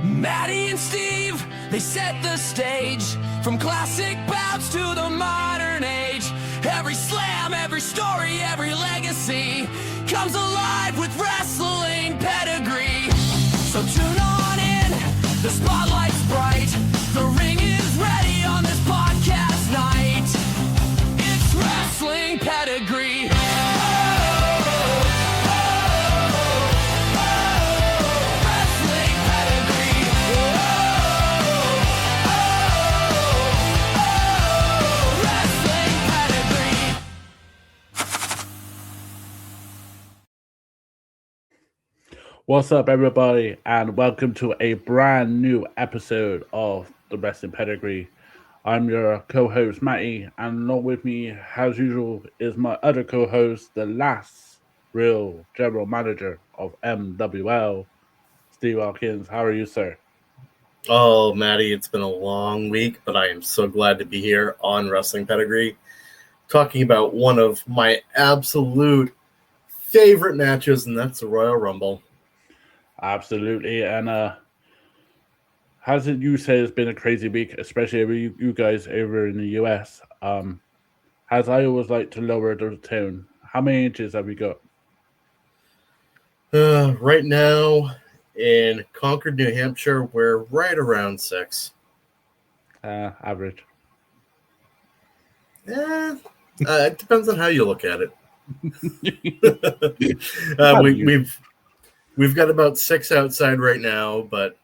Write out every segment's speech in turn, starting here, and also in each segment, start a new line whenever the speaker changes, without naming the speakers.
Maddie and Steve, they set the stage. From classic bouts to the modern age. Every slam, every story, every legacy comes alive with wrestling pedigree. So tune on in, the spotlight's bright. The ring is ready on this podcast night. It's wrestling pedigree.
What's up, everybody, and welcome to a brand new episode of the Wrestling Pedigree. I'm your co-host, Matty, and along with me, as usual, is my other co-host, the last real general manager of MWL, Steve Hawkins. How are you, sir?
Oh, Matty, it's been a long week, but I am so glad to be here on Wrestling Pedigree, talking about one of my absolute favorite matches, and that's the Royal Rumble.
Absolutely, and as you say, it's been a crazy week, especially with you guys over in the US. As I always like to lower the tone, how many inches have we got?
Right now, in Concord, New Hampshire, we're right around 6.
Average.
It depends on how you look at it. We've got about 6 outside right now, but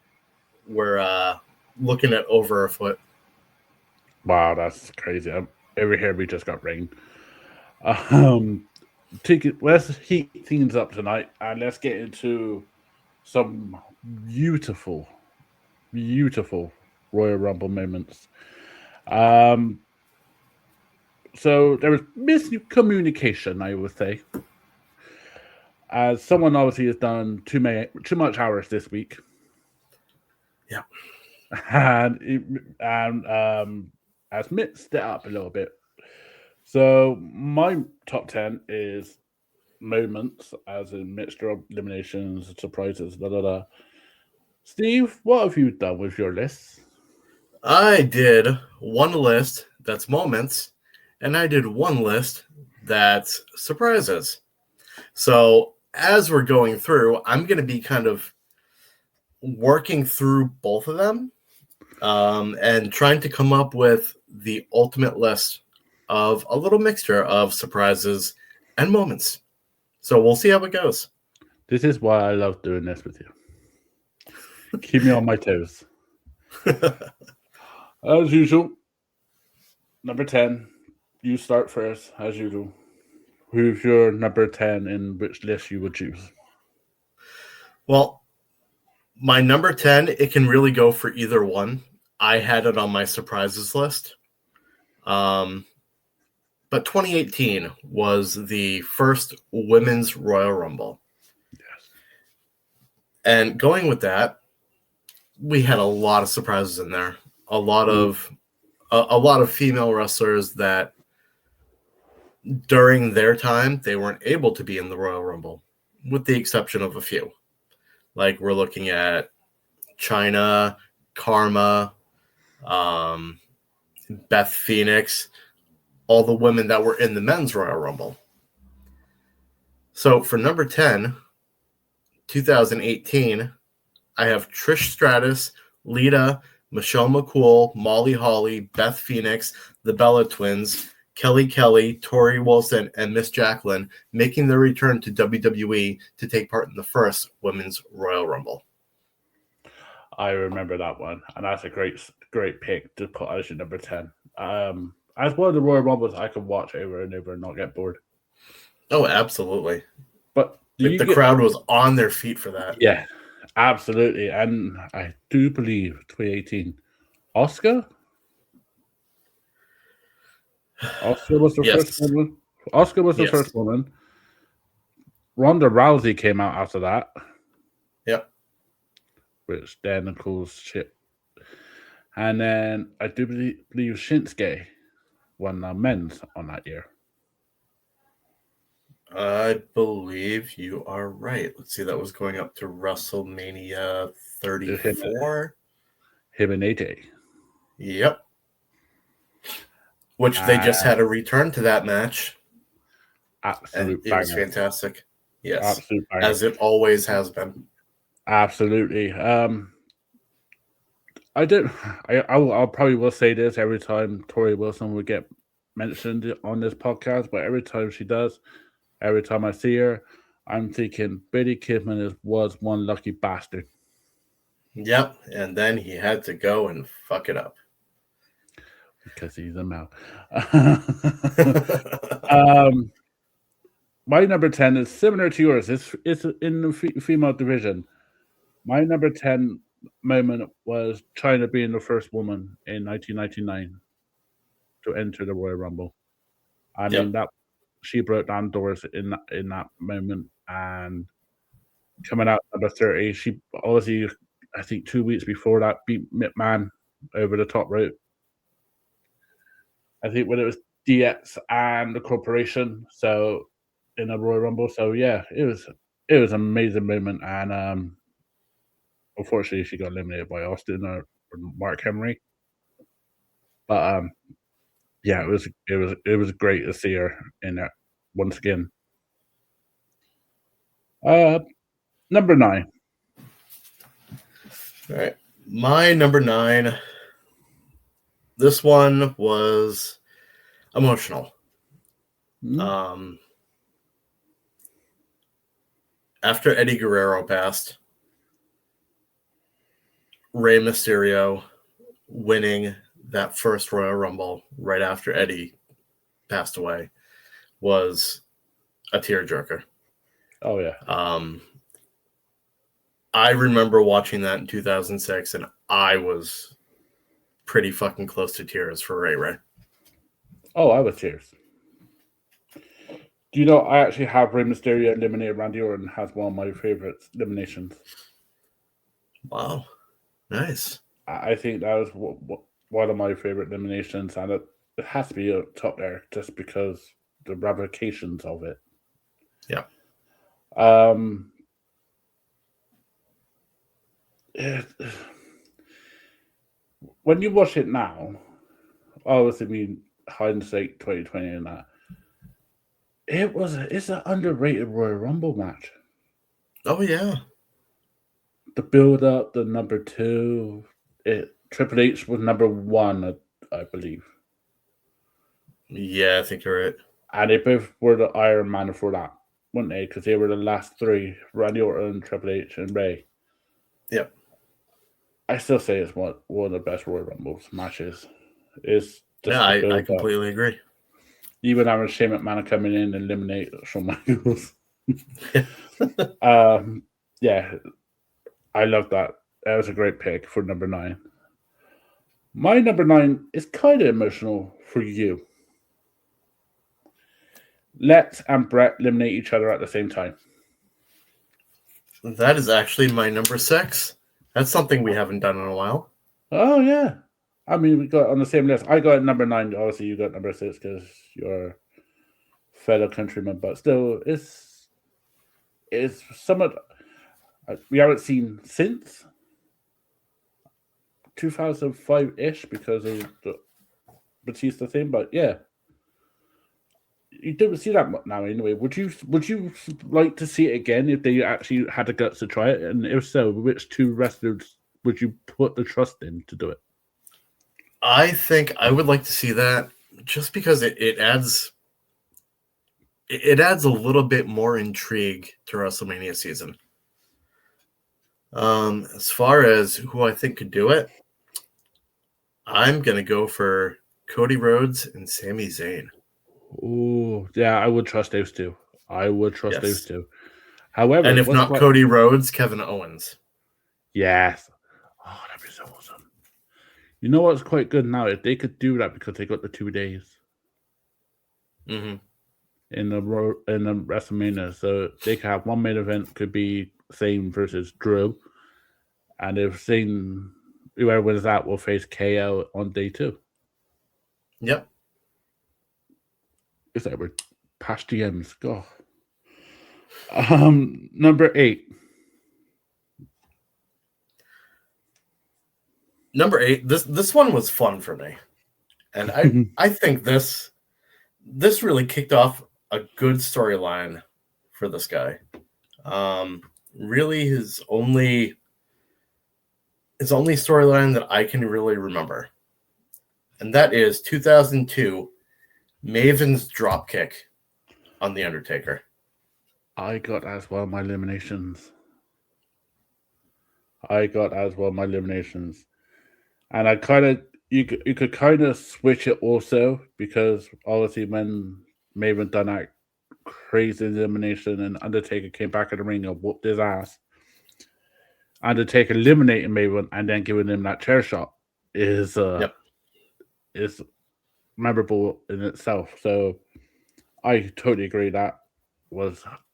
we're looking at over a foot.
Wow, that's crazy. Over here, we just got rain. Let's heat things up tonight, and let's get into some beautiful, beautiful Royal Rumble moments. So there was miscommunication, I would say, as someone obviously has done too much hours this week.
Yeah,
and has mixed it up a little bit. So my top 10 is moments, as in mixture of eliminations, surprises, da da da. Steve, what have you done with your lists?
I did one list that's moments, and I did one list that's surprises. So as we're going through, I'm going to be kind of working through both of them and trying to come up with the ultimate list of a little mixture of surprises and moments. So we'll see how it goes.
This is why I love doing this with you. Keep me on my toes. As usual, number 10, you start first, as usual. Who's your number 10 in which list you would choose?
Well, my number 10, it can really go for either one. I had it on my surprises list. But 2018 was the first Women's Royal Rumble.
Yes.
And going with that, we had a lot of surprises in there. A lot of female wrestlers that during their time, they weren't able to be in the Royal Rumble, with the exception of a few. Like we're looking at Chyna, Karma, Beth Phoenix, all the women that were in the Men's Royal Rumble. So for number 10, 2018, I have Trish Stratus, Lita, Michelle McCool, Molly Holly, Beth Phoenix, the Bella Twins, Kelly Kelly, Tori Wilson, and Miss Jacqueline making their return to WWE to take part in the first Women's Royal Rumble.
I remember that one, and that's a great pick to put as your number 10. As one of the Royal Rumbles I could watch over and over and not get bored.
Oh, absolutely.
But
the crowd was on their feet for that.
Yeah, absolutely. And I do believe 2018, Oscar was the first woman. Oscar was the first woman. Ronda Rousey came out after that.
Yep.
Which then caused shit. And then I do believe Shinsuke won the men's on that year.
I believe you are right. Let's see, that was going up to WrestleMania 34.
Him and AJ.
Yep. Which they just had a return to that match. And
Absolute
it was
banger.
fantastic. Yes.
Absolute banger.
As it always has been.
Absolutely. I'll probably will say this every time Tori Wilson will get mentioned on this podcast, but every time she does, every time I see her, I'm thinking Billy Kidman was one lucky bastard.
Yep. And then he had to go and fuck it up.
Because he's a male. My number 10 is similar to yours. It's in the female division. My number 10 moment was China being the first woman in 1999 to enter the Royal Rumble. I mean, that she broke down doors in that moment, and coming out number 30, she obviously, I think 2 weeks before that, beat McMahon over the top rope. I think when it was DX and the Corporation, so in the Royal Rumble. So yeah, it was an amazing moment, and unfortunately, she got eliminated by Austin or Mark Henry. But yeah, it was great to see her in that once again. Number 9.
All right. My number 9. This one was emotional.
Mm-hmm.
After Eddie Guerrero passed, Rey Mysterio winning that first Royal Rumble right after Eddie passed away was a tearjerker.
Oh yeah.
I remember watching that in 2006, and I was pretty fucking close to tears for Ray.
Oh, I was tears. Do you know I actually have Rey Mysterio eliminated Randy Orton as one of my favorite eliminations?
Wow, nice.
I think that was one of my favorite eliminations, and it has to be up top there just because the ramifications of it.
Yeah.
When you watch it now, obviously, I mean, hindsight 2020 and that, it's an underrated Royal Rumble match.
Oh yeah.
The build up, the number 2, Triple H was number 1, I believe.
Yeah, I think you're right.
And they both were the Iron Man for that, weren't they? Because they were the last 3: Randy Orton, Triple H, and Ray.
Yep.
I still say it's one of the best Royal Rumble matches. It's just
I completely agree.
Even having Shane McMahon coming in and eliminate Shawn Michaels. Yeah, I love that. That was a great pick for number 9. My number 9 is kind of emotional for you. Lex and Brett eliminate each other at the same time.
That is actually my number 6. That's something we haven't done in a while.
Oh, yeah. I mean, we got on the same list. I got number 9. Obviously, you got number 6 because you're a fellow countryman. But still, it's somewhat we haven't seen since 2005-ish because of the Batista thing. But yeah, you don't see that now anyway. Would you like to see it again if they actually had the guts to try it? And if so, which 2 wrestlers would you put the trust in to do it?
I think I would like to see that just because it adds a little bit more intrigue to WrestleMania season. As far as who I think could do it, I'm gonna go for Cody Rhodes and Sami Zayn.
Oh, yeah, I would trust those 2. I would trust those 2. However,
and if not Cody Rhodes, Kevin Owens.
Yes. Oh, that'd be so awesome. You know what's quite good now? If they could do that because they got the 2 days in the WrestleMania, so they could have one main event could be Zayn versus Drew, and if Zayn, whoever wins that, will face KO on day 2.
Yep.
It's like we're past GMs. God. Number 8.
Number 8. This one was fun for me, and I think this really kicked off a good storyline for this guy. Really, his only storyline that I can really remember, and that is 2002 Maven's dropkick on The Undertaker.
I got as well my eliminations. And I kind of you could kind of switch it also, because obviously when Maven done that crazy elimination and Undertaker came back in the ring and whooped his ass, Undertaker eliminating Maven and then giving him that chair shot is is memorable in itself. So I totally agree.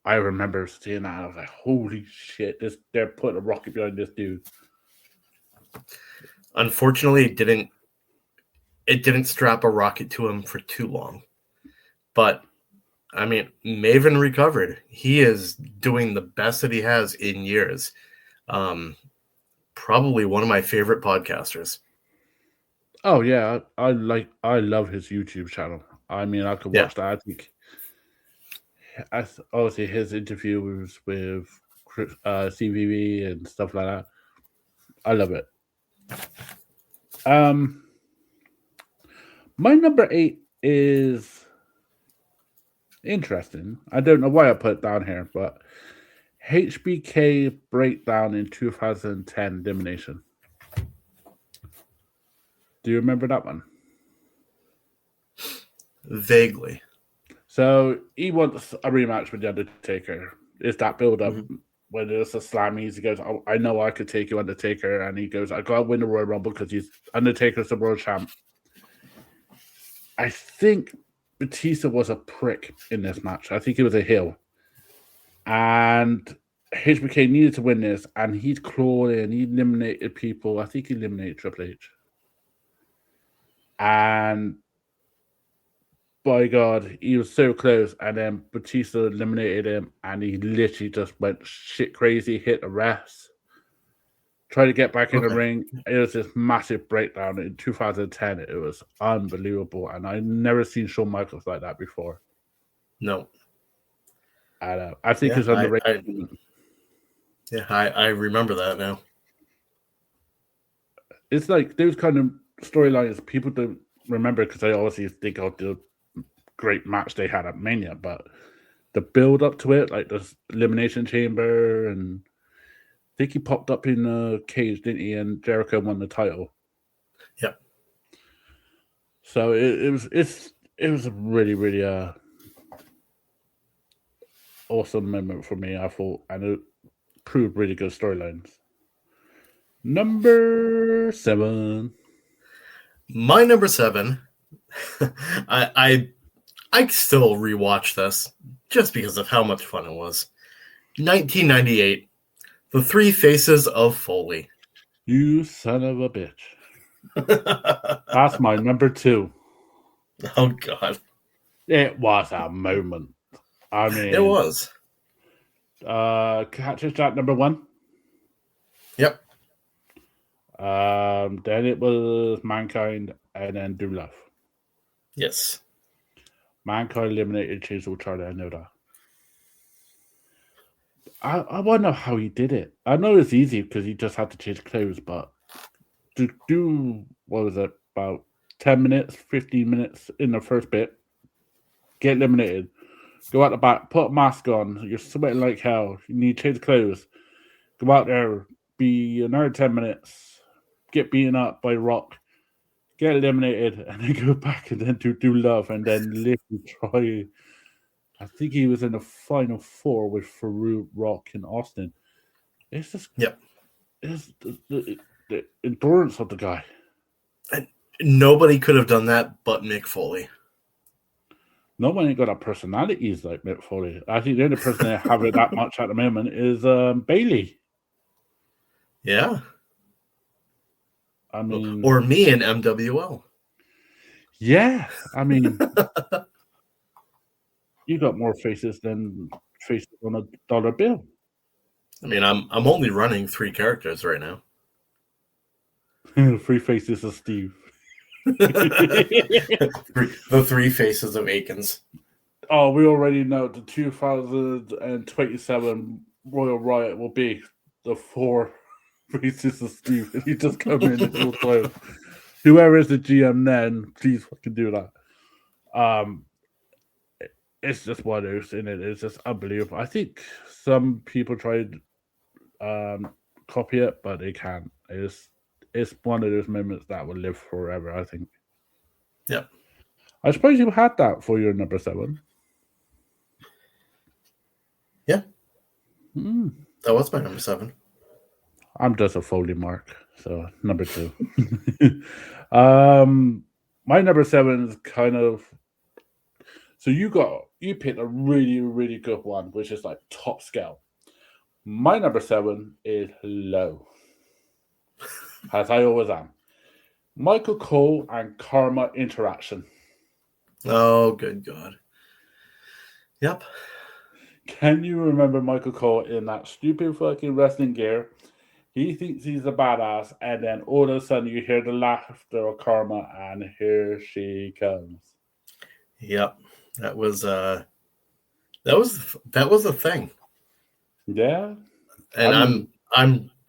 I remember seeing that. I was like, holy shit, they're putting a rocket behind this dude.
Unfortunately, it didn't strap a rocket to him for too long. But I mean, Maven recovered. He is doing the best that he has in years. Probably one of my favorite podcasters.
Oh yeah, I love his YouTube channel. I mean, I could watch that. I think obviously his interviews with CVV and stuff like that. I love it. My number 8 is interesting. I don't know why I put it down here, but HBK breakdown in 2010 elimination. Do you remember that one?
Vaguely.
So he wants a rematch with the Undertaker. It's that build up when there's a slam. He goes, oh, I know I could take you, Undertaker. And he goes, I got to win the Royal Rumble because he's Undertaker's the world champ. I think Batista was a prick in this match. I think he was a heel. And HBK needed to win this, and he'd clawed in, he eliminated people. I think he eliminated Triple H. And by God, he was so close, and then Batista eliminated him, and he literally just went shit crazy, hit the refs, tried to get back in the ring. It was this massive breakdown in 2010. It was unbelievable, and I've never seen Shawn Michaels like that before.
No.
I think it's underrated.
I remember that now.
It's like those kind of storylines people don't remember because they obviously think of the great match they had at Mania, but the build up to it, like the Elimination Chamber, and I think he popped up in the cage, didn't he? And Jericho won the title.
Yep.
So it was a really, really awesome moment for me, I thought, and it proved really good storylines. Number 7.
My number 7. I still rewatch this just because of how much fun it was. 1998, The Three Faces of Foley.
You son of a bitch. That's my number 2.
Oh, God.
It was a moment. I mean,
it was.
Cactus Jack number 1.
Yep.
Then it was Mankind, and then Do Love.
Yes.
Mankind eliminated Chisel Charlie. I know that. I wonder how he did it. I know it's easy because he just had to change clothes, but to do, what was it, about 10 minutes, 15 minutes in the first bit, get eliminated, go out the back, put a mask on, you're sweating like hell, you need to change clothes, go out there, be another 10 minutes, get beaten up by Rock, get eliminated, and then go back and then do Love, and then literally try. I think he was in the final 4 with Farouk, Rock, and Austin. It's just, it's the endurance of the guy.
And nobody could have done that but Mick Foley.
Nobody got a personalities like Mick Foley. I think the only person that have it that much at the moment is Bailey.
Yeah.
I mean,
or me in MWL.
Yeah, I mean, you got more faces than faces on a dollar bill.
I mean, I'm only running 3 characters right now.
3 faces of Steve.
The 3 faces of Akins.
Oh, we already know the 2027 Royal Riot will be the 4 faces of Steve. And he just come in the whole time. Whoever is the GM then, please fucking do that. It's just one of those, and it's just unbelievable. I think some people tried copy it, but they can't. It's one of those moments that will live forever, I think.
Yep.
I suppose you had that for your number 7.
Yeah.
Mm.
That was my number 7.
I'm just a Foley mark, so number 2. My number 7 is kind of. So you picked a really, really good one, which is like top scale. My number 7 is low, as I always am. Michael Cole and Karma interaction.
Oh, good God. Yep.
Can you remember Michael Cole in that stupid fucking wrestling gear? He thinks he's a badass, and then all of a sudden you hear the laughter of Karma, and here she comes.
Yep. That was a thing.
Yeah.
And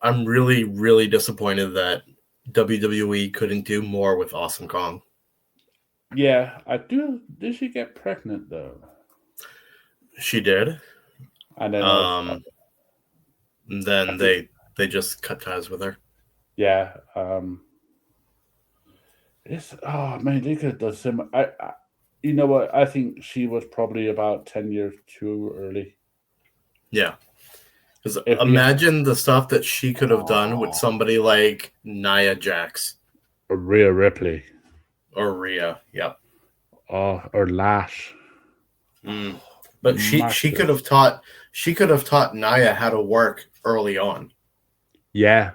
I'm really, really disappointed that WWE couldn't do more with Awesome Kong.
Yeah, I do. Did she get pregnant though?
She did.
And then
then they just cut ties with her.
Yeah. It's man, they could have done some. You know what? I think she was probably about 10 years too early.
Yeah. Because imagine the stuff that she could have done with somebody like Nia Jax.
Or Rhea Ripley.
Or Rhea, yep.
Or Lash.
But she could have taught Nia how to work early on.
Yeah.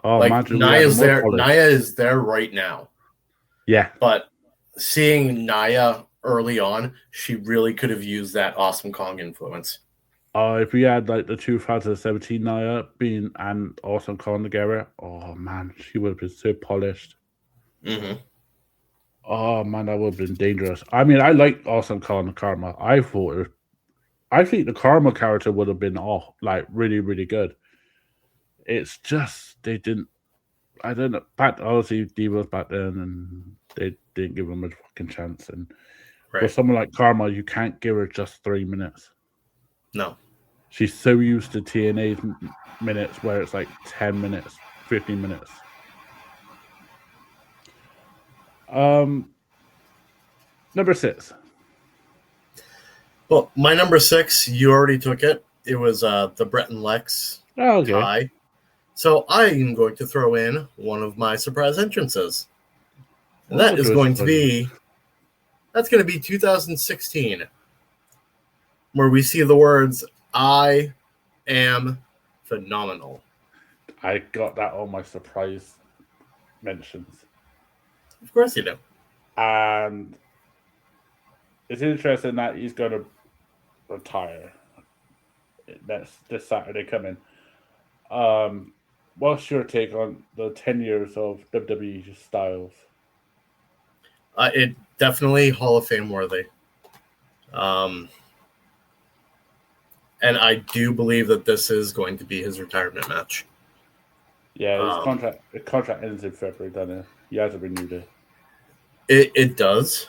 Oh,
like Nia is there right now.
Yeah.
But seeing Nia early on, she really could have used that Awesome Kong influence.
If we had like the 2017 Nia being and Awesome Kong together, oh man, she would have been so polished.
Mm-hmm.
Oh man, that would have been dangerous. I mean, I like Awesome Kong and Karma. I think the Karma character would have been really, really good. It's just they didn't. I don't know. Obviously, Divas back then, and they didn't give him a fucking chance. And for someone like Karma, you can't give her just 3 minutes.
No.
She's so used to TNA's minutes where it's like 10 minutes, 15 minutes. Number 6.
Well, my number 6, you already took it. It was the Brett and Lex tie. So I am going to throw in one of my surprise entrances. And that is going to be 2016, where we see the words, "I am phenomenal."
I got that on my surprise mentions.
Of course you do.
And it's interesting that he's going to retire. That's this Saturday coming. What's your take on the 10 years of WWE Styles?
It definitely Hall of Fame worthy. And I do believe that this is going to be his retirement match.
Yeah, his contract ends in February, doesn't it? He hasn't renewed it.
It does.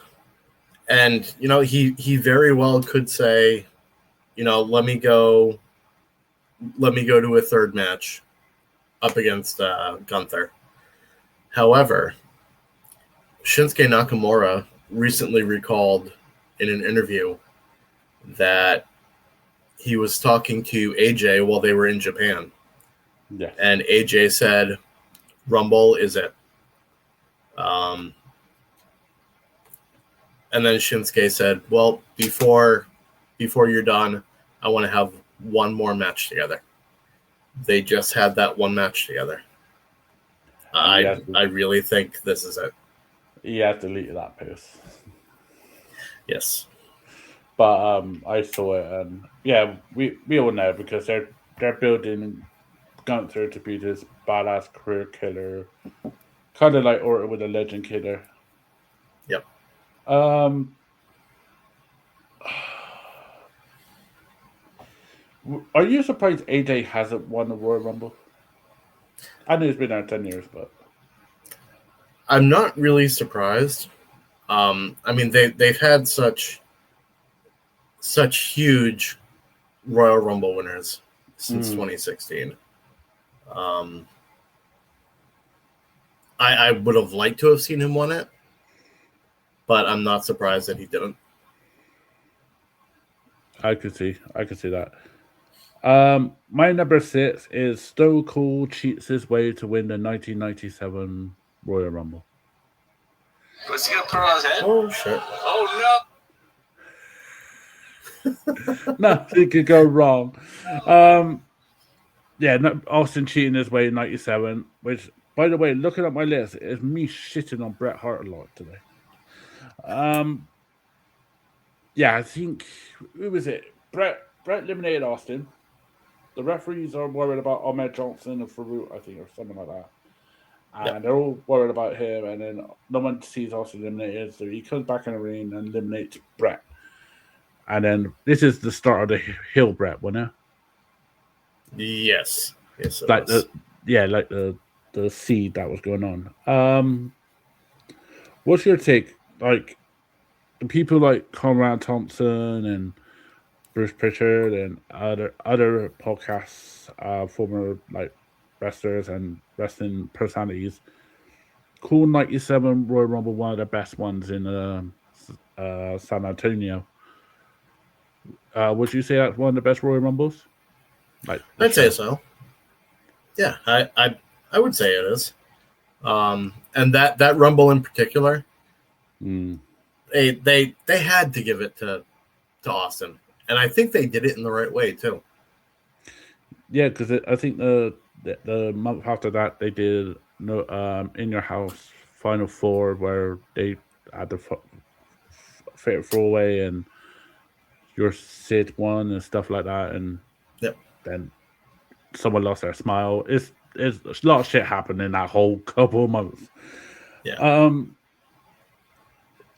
And, he very well could say, let me go to a third match up against Gunther. However, Shinsuke Nakamura recently recalled in an interview that he was talking to AJ while they were in Japan.
Yeah.
And AJ said, Rumble is it. And then Shinsuke said, well, before you're done, I want to have one more match together. They just had that one match together. I really think this is it.
He has deleted that post.
Yes.
But I saw it, and yeah, we all know because they're building Gunther to be this badass career killer, kind of like Orton with a legend killer.
Yep.
Um, are you surprised AJ hasn't won the Royal Rumble? I know he's been there 10 years, but
I'm not really surprised. I mean, they've had such huge Royal Rumble winners since 2016. Um, I would have liked to have seen him win it, but I'm not surprised that he didn't.
I could see that. My number 6 is Stone Cold cheats his way to win the 1997 Royal Rumble.
Was he gonna put it on his head?
Oh shit!
Oh
Nothing could go wrong. Yeah, Austin cheating his way in 97, which, by the way, looking at my list, is me shitting on Bret Hart a lot today. Yeah, I think, who was it? Bret eliminated Austin. The referees are worried about Ahmed Johnson and Farouk, I think, or something like that. And
Yep.
they're all worried about him, and then no one sees Austin eliminated, so he comes back in the ring and eliminates Bret. And then this is the start of the heel Bret, wasn't it?
Yes, yes, it
Like
was.
like the seed that was going on. What's your take? Like people like Conrad Thompson and Bruce Pritchard and other podcasts, former like wrestlers and wrestling personalities, call 97 Royal Rumble one of the best ones in San Antonio. Would you say that's one of the best Royal Rumbles? Like
I'd say so. Yeah, I would say it is. And that Rumble in particular, they had to give it to Austin, and I think they did it in the right way too.
Yeah, because I think the month after that they did no in your house Final Four where they had the fatal throwaway and your Sid won and stuff like that, and
Yep.
then someone lost their smile. It's a lot of shit happened in that whole couple of months.
Yeah.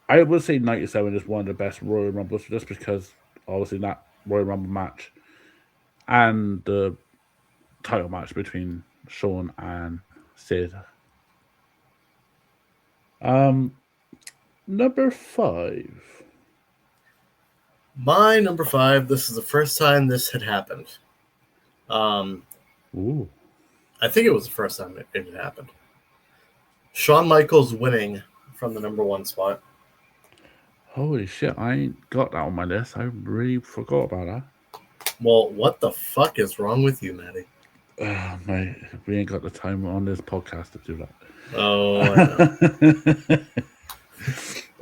I would say 97 is one of the best Royal Rumbles just because obviously that Royal Rumble match and the title match between Shawn and Sid. Number 5.
My number 5. This is the first time this had happened.
Ooh.
I think it was the first time it had happened. Shawn Michaels winning from the number 1 spot.
Holy shit, I ain't got that on my list. I really forgot about that.
Well, what the fuck is wrong with you, Maddie?
Mate, we ain't got the time on this podcast to do that.
Oh, I know.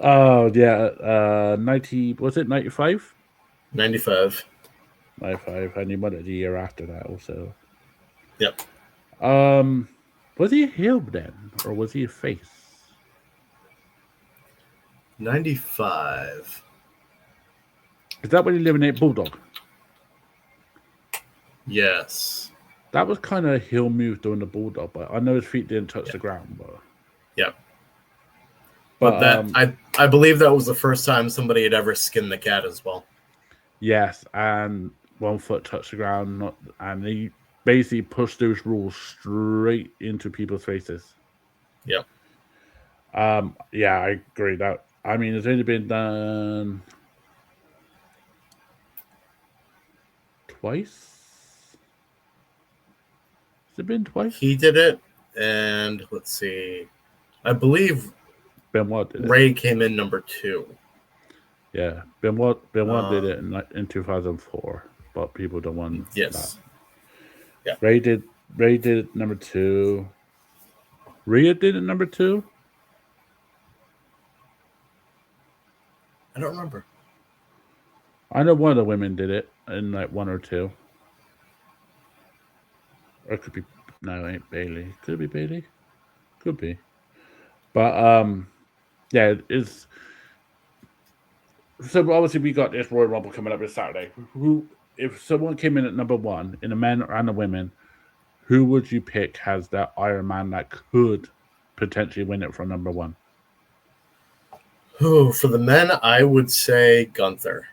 Oh, yeah. 90, was it 95?
95.
95, and he won it the year after that also.
Yep.
Was he a heel then, or was he a face?
95.
Is that when he eliminated Bulldog?
Yes.
That was kind of a heel move doing the Bulldog, but I know his feet didn't touch the ground. But
yep. But that I believe that was the first time somebody had ever skinned the cat as well.
Yes, and one foot touched the ground, and he basically pushed those rules straight into people's faces.
Yep.
Yeah, I agree. That I mean, it's only been done twice. Has it been twice?
He did it, and let's see. I believe
Benoit did it.
Ray came in number 2.
Yeah, Benoit did it in 2004, but people don't want
yes.
that.
Yeah.
Ray did number 2. Rhea did it number 2.
I don't remember.
I know one of the women did it in like 1 or 2. Or it could be no, it ain't Bailey. Could it be Bailey? Could be. But yeah, So obviously we got this Royal Rumble coming up this Saturday. Who, if someone came in at number one in the men and the women, who would you pick as that Iron Man that could potentially win it from number one?
Oh, for the men, I would say Gunther.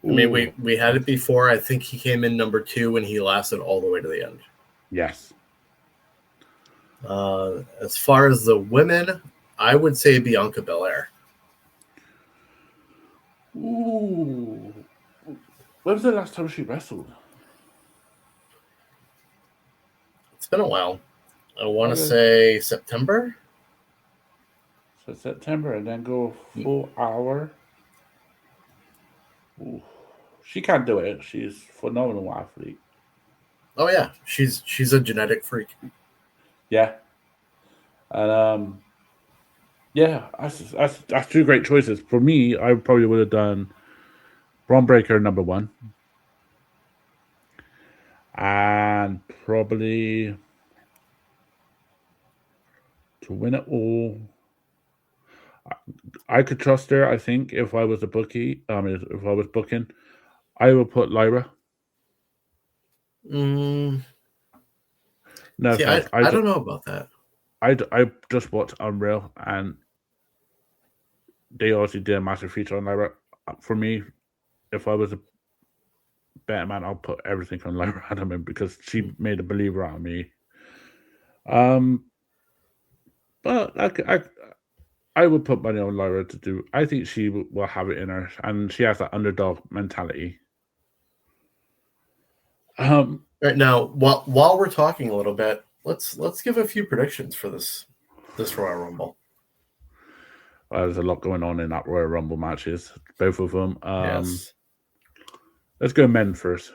I mean,
Ooh,
we had it before. I think he came in number 2 and he lasted all the way to the end.
yes.
As far as the women, I would say Bianca Belair.
Ooh. When was the last time she wrestled?
It's been a while. I want to
Okay.
say September.
So September and then go full hour. Ooh. She can't do it. She's a phenomenal athlete.
Oh yeah, she's a genetic freak.
Yeah. And yeah, that's two great choices. For me, I probably would have done Braun Breaker number one. And probably to win it all. I could trust her, I think, if I was a bookie. If I was booking, I would put Lyra.
Mm,
No
see, I
offense.
I don't know about that.
I just watched Unreal and they also did a massive feature on Lyra. For me, if I was a better man, I'll put everything on Lyra Adamant because she made a believer out of me. But I would put money on Lyra to do. I think she will have it in her, and she has that underdog mentality.
Right now, while we're talking a little bit, let's give a few predictions for this Royal Rumble.
There's a lot going on in that Royal Rumble matches, both of them.
Yes.
Let's go men first.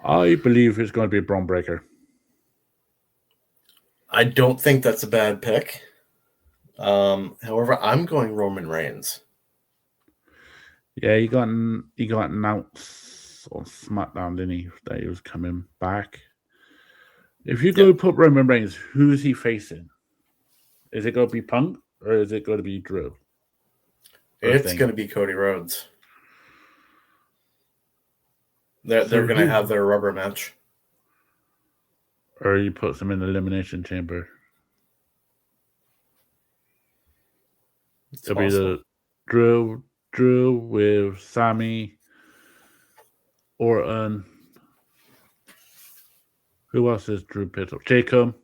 I believe it's going to be Braun Breaker.
I don't think that's a bad pick. However, I'm going Roman Reigns.
Yeah, he got announced on SmackDown, didn't he, that he was coming back. If you go put Roman Reigns, who is he facing? Is it going to be Punk or is it going to be Drew?
It's going to be Cody Rhodes. They're going to have their rubber match.
Or you put them in the Elimination Chamber. It'll be the Drew with Sammy, Orton. Who else is Drew picked up? Jacob.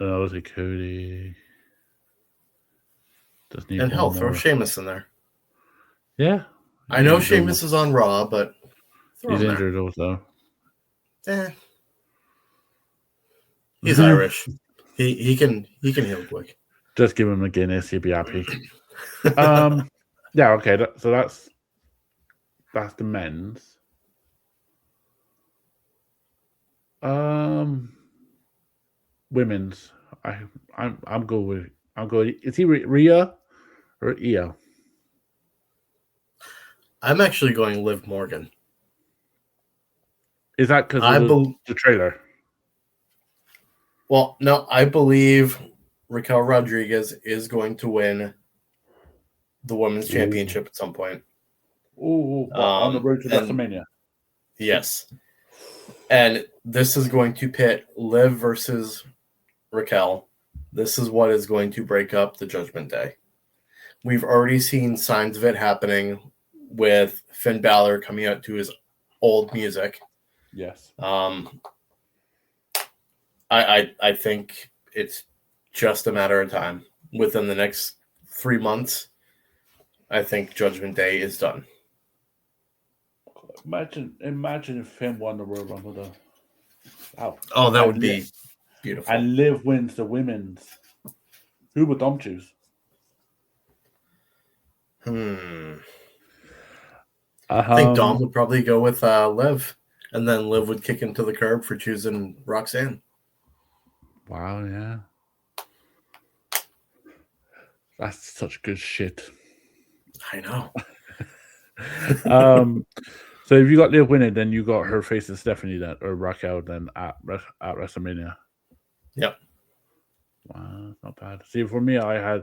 Was it Cody? Just need
and
one
hell,
more.
throw Sheamus in there.
Yeah.
I know Sheamus is on Raw, but
he's injured also.
He's Irish. He can heal quick.
Just give him a Guinness, he'll be happy. Yeah, okay. So that's the men's. Women's. I'm going. Is he Rhea or Io?
I'm actually going Liv Morgan.
Is that because of the trailer?
Well, no, I believe Raquel Rodriguez is going to win the women's championship at some point.
On the road to WrestleMania.
Yes. And this is going to pit Liv versus Raquel. This is what is going to break up the Judgment Day. We've already seen signs of it happening with Finn Balor coming out to his old music.
Yes.
I think it's just a matter of time. Within the next 3 months, I think Judgment Day is done.
Imagine if Finn won the Royal Rumble though. Wow.
Oh, that would be beautiful.
And Liv wins the women's. Who would Dom choose?
I think Dom would probably go with Liv, and then Liv would kick him to the curb for choosing Roxanne.
Wow, yeah. That's such good shit.
I know.
So if you got Liv winning, then you got her facing Stephanie then, or Raquel then at WrestleMania.
Yep.
Wow, not bad. See, for me, I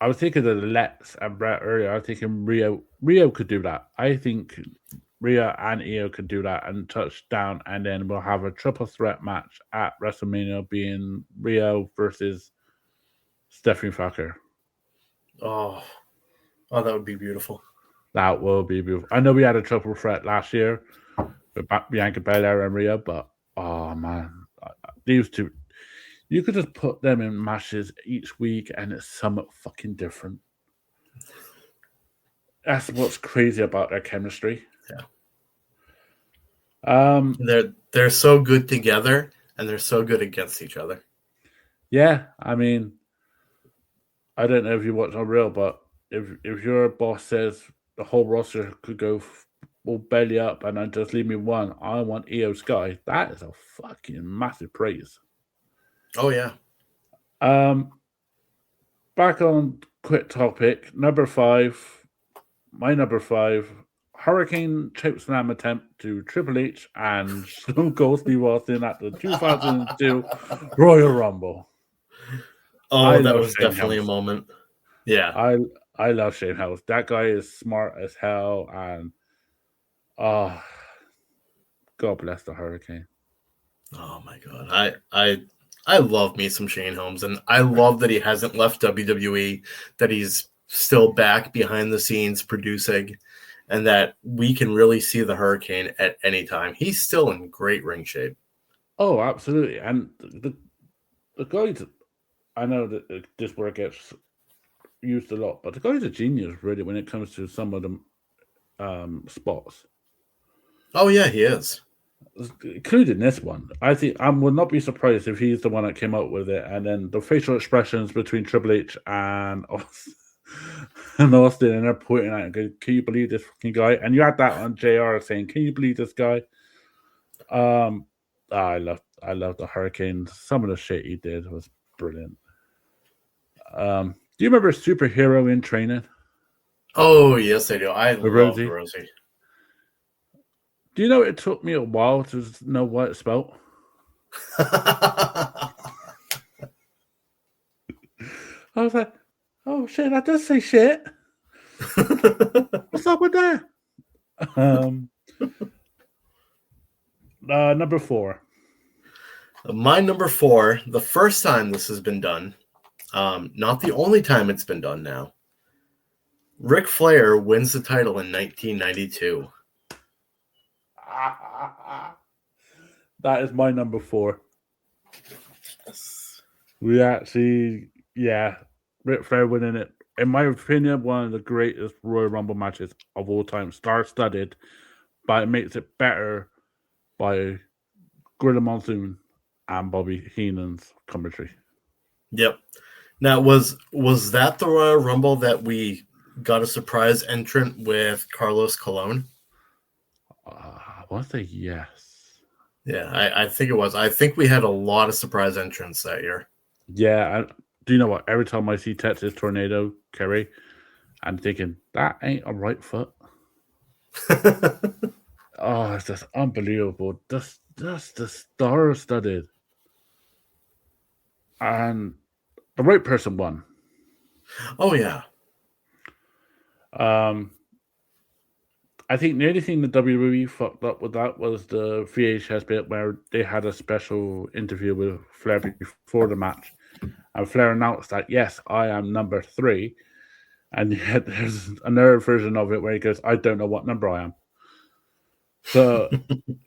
was thinking of Lex and Brett earlier. I was thinking Rio could do that. I think Rhea and Io could do that and touch down, and then we'll have a triple threat match at WrestleMania, being Rio versus Stephanie Fucker.
Oh, oh, that would be beautiful.
That will be beautiful. I know we had a triple threat last year with Bianca Belair and Rhea, but oh man, these two, you could just put them in matches each week, and it's somewhat fucking different. That's what's crazy about their chemistry.
Yeah. They're so good together, and they're so good against each other.
Yeah, I mean, I don't know if you watch on Real, but if your boss says the whole roster could go all belly up and then just leave me one, I want Io Sky. That is a fucking massive praise.
Oh yeah.
Back on quick topic, number 5. My number 5, Hurricane chokeslam attempt to Triple H and Stone Cold Steve Austin at the 2002 Royal Rumble.
Oh, that was definitely a moment. Yeah.
I love Shane Helms. That guy is smart as hell, and God bless the Hurricane.
Oh my god. I love me some Shane Helms, and I love that he hasn't left WWE, that he's still back behind the scenes producing, and that we can really see the Hurricane at any time. He's still in great ring shape.
Oh, absolutely. And the guys, I know that this word gets used a lot, but the guy's a genius, really, when it comes to some of the spots.
Oh yeah, he is.
Including this one. I think I would not be surprised if he's the one that came up with it. And then the facial expressions between Triple H and Austin, and they're pointing at it, can you believe this fucking guy? And you had that on JR saying, can you believe this guy? I love the Hurricane. Some of the shit he did was brilliant. Do you remember Superhero in Training?
Oh yes, I do. I love
Rosie.
Rosie.
Do you know it took me a while to know what it's spelled? I was like, oh shit, that does say shit. What's up with that? Number 4.
My number 4, the first time this has been done, not the only time it's been done now. Ric Flair wins the title in 1992.
That is my number 4. We actually, Ric Flair winning it. In my opinion, one of the greatest Royal Rumble matches of all time. Star-studded, but it makes it better by Gorilla Monsoon and Bobby Heenan's commentary.
Yep. Now, was that the Royal Rumble that we got a surprise entrant with Carlos Colon?
I want to say yes.
Yeah, I think it was. I think we had a lot of surprise entrants that year.
Yeah, do you know what? Every time I see Texas Tornado Kerry, I'm thinking, that ain't a right foot. Oh, it's just unbelievable. Just the star-studded. And the right person won.
Oh, yeah.
I think the only thing the WWE fucked up with that was the VHS bit where they had a special interview with Flair before the match. And Flair announced that, yes, I am number 3. And yet there's another version of it where he goes, I don't know what number I am. So,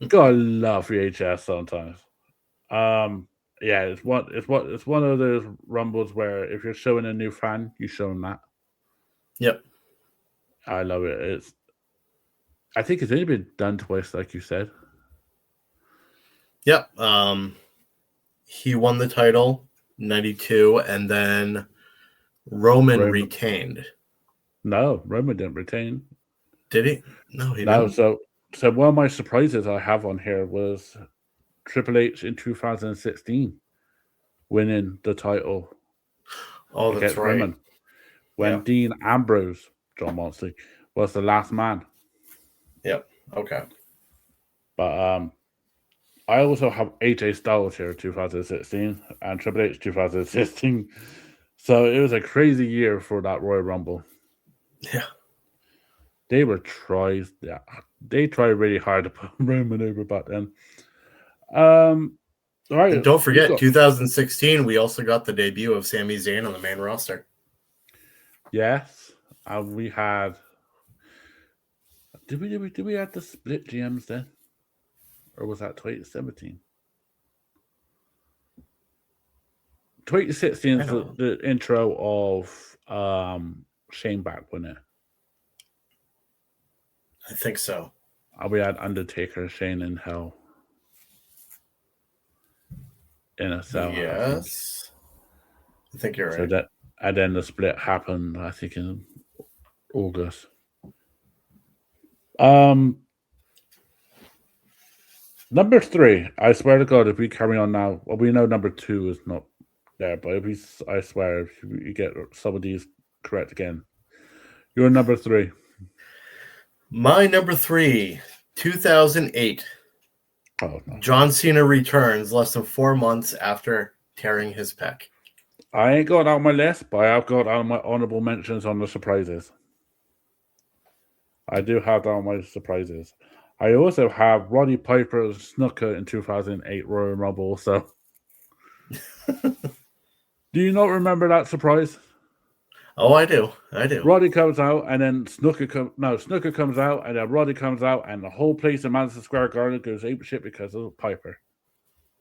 gotta love VHS sometimes. Yeah, it's one of those rumbles where if you're showing a new fan, you show them that.
Yep.
I love it. I think it's only been done twice, like you said.
Yep. He won the title, 92, and then Roman retained.
No, Roman didn't retain.
Did he? No, he didn't.
So one of my surprises I have on here was Triple H in 2016 winning the title.
Oh, that's right.
Roman, when Dean Ambrose, John Moxley, was the last man.
Yep. Okay.
But I also have AJ Styles here, 2016, and Triple H 2016. So it was a crazy year for that Royal Rumble.
Yeah.
They they tried really hard to put Roman over back then. All right,
And don't forget, 2016, we also got the debut of Sami Zayn on the main roster.
Yes, we had. Did we have the split GMs then, or was that 2017? 2016 is the intro of Shane back, wasn't it?
I think so.
We had Undertaker, Shane in Hell. In a cell.
Yes. I think you're right.
And then the split happened, I think, in August. Number 3. I swear to God, if we carry on now, well, we know number 2 is not there, but I swear, if you get some of these correct again, you're number 3.
My number 3, 2008.
Oh no.
John Cena returns less than 4 months after tearing his pec.
I ain't got on my list, but I've got on my honorable mentions on the surprises. I do have that on my surprises. I also have Roddy Piper Snuka in 2008 Royal Rumble. So, do you not remember that surprise?
Oh, I do.
Roddy comes out, and then Snuka comes out, and then Roddy comes out, and the whole place in Madison Square Garden goes ape shit because of Piper.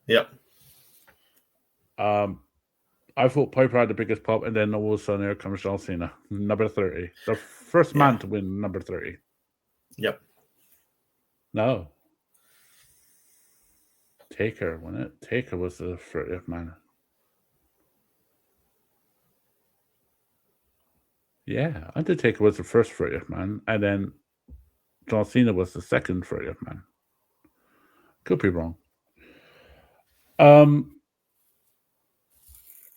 Yep.
I thought Piper had the biggest pop, and then all of a sudden here comes John Cena, number 30. The first man to win number 30.
Yep.
No. Taker, wasn't it? Taker was the 30th man. Yeah, Undertaker was the first 30th man, and then John Cena was the second 30th man. Could be wrong.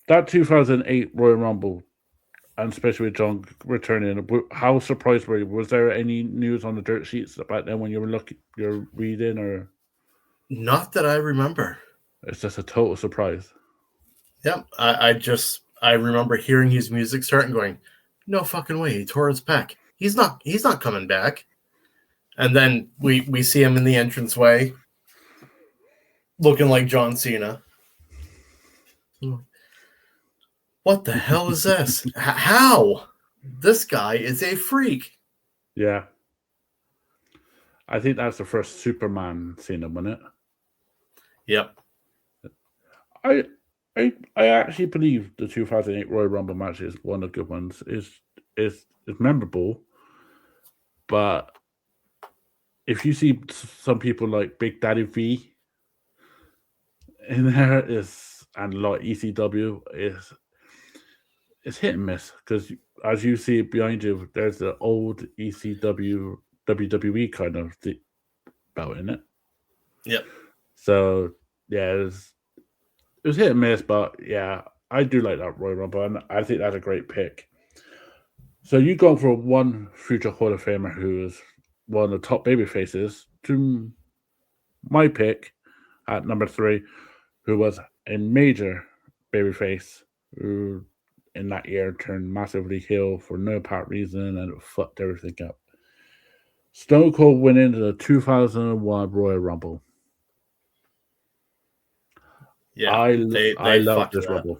That 2008 Royal Rumble, and especially with John returning, how surprised were you? Was there any news on the dirt sheets about then when you're reading, or
not that I remember?
It's just a total surprise.
Yep, I remember hearing his music start and going, no fucking way, he tore his pec. He's not coming back. And then we see him in the entranceway, looking like John Cena. What the hell is this? How? This guy is a freak.
Yeah. I think that's the first Superman Cena, wasn't it?
Yep.
I actually believe the 2008 Royal Rumble match is one of the good ones. It's memorable, but if you see some people like Big Daddy V in there and a lot of ECW it's hit and miss because as you see behind you, there's the old ECW WWE kind of belt in it.
Yep.
So yeah, it was hit and miss, but yeah, I do like that Royal Rumble, and I think that's a great pick. So you go for one future Hall of Famer who is one of the top baby faces to my pick at number 3, who was a major babyface who in that year turned massively heel for no apparent reason and it fucked everything up. Stone Cold went into the 2001 Royal Rumble.
Yeah,
I love this Rumble.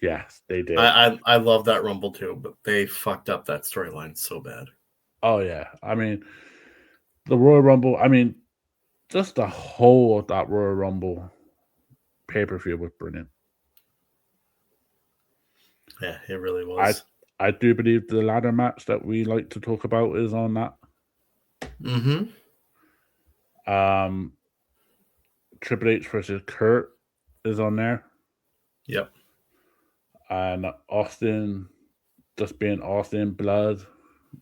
Yes, they did.
I love that Rumble too, but they fucked up that storyline so bad.
Oh yeah, I mean the Royal Rumble. I mean, just the whole of that Royal Rumble pay-per-view was brilliant.
Yeah, it really was.
I do believe the ladder match that we like to talk about is on that.
Mm-hmm.
Triple H versus Kurt is on there.
Yep.
And Austin just being Austin, blood,